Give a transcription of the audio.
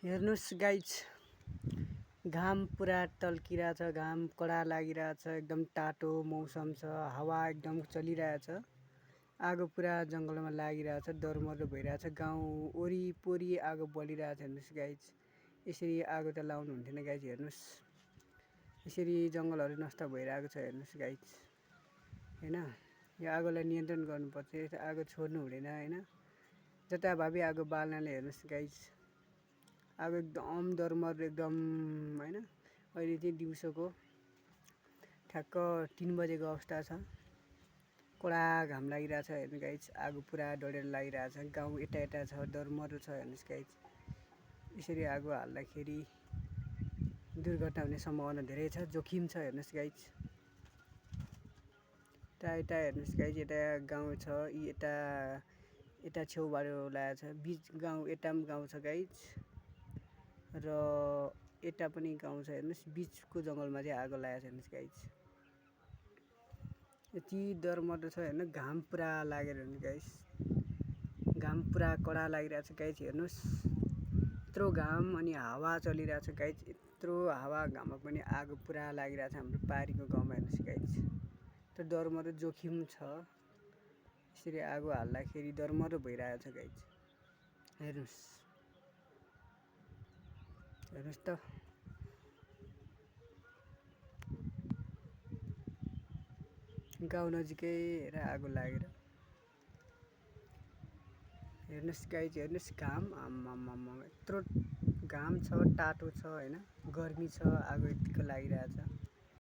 हेर्नुस् गाइज, घाम पुरा टल्किरहेछ, घाम कडा लागिरहेछ, एकदम टाटो मौसम छ, हावा एकदम चलिरहेछ, आगो पुरा जङ्गलमा लागिरहेछ, डरमर भइरहेछ, गाउँ वरिपरि आगो बलिरहेछ। हेर्नुस् गाइज, यसरी आगो त लाउनु हुन्थेन गाइज। हेर्नुस् यसरी जङ्गलहरू नष्ट भइरहेको छ। हेर्नुस् गाइज, हैन, यो आगोलाई नियन्त्रण गर्नुपर्छ, यो आगो छोड्नु हुँदैन हैन, जताभावी आगो बाल्नाले। हेर्नुस् गाइज, आगो एकदम डरमर एकदम हैन। अहिले चाहिँ दिउँसोको ठ्याक्क 3 बजेको अवस्था छ, कडा घाम लागिरहेछ। हेर्नु गाइज, आगो पुरा डढेर लागिरहेछ, गाउँ यता छ, डरमर छ। हेर्नुस् गाइज, यसरी आगो हाल्दाखेरि दुर्घटना हुने सम्भावना धेरै छ, जोखिम छ। हेर्नुस् गाइज, यता हेर्नुस् गाइज, यता गाउँ छ, यता छेउबाट लागेको छ, बिच गाउँ, यता पनि गाउँ छ गाइज, र यता पनि गाउँ छ। हेर्नुस् बिचको जङ्गलमा चाहिँ आगो लागेको छ। हेर्नुस् गाइज, यति डरमर छ। हेर्नु, घाम पुरा लागेर, हेर्नु गाइज, घाम पुरा कडा लागिरहेछ गाइज। हेर्नुस् यत्रो घाम अनि हावा चलिरहेछ गाइज, यत्रो हावा घाममा पनि आगो पुरा लागिरहेछ हाम्रो पारीको गाउँमा। हेर्नुस् गाइज, त्यो डरमर जोखिम छ, यसरी आगो हाल्दाखेरि डरमर भइरहेछ गाइज। हेर्नुस् हेर्नुस् त, गाउँ नजिकै हेर आगो लागेर। हेर्नुस् गाइज, हेर्नुस् घाम, आम्मामामा यत्रो घाम छ, टाटो छ हैन, गर्मी छ, आगो यतिको लागिरहेछ।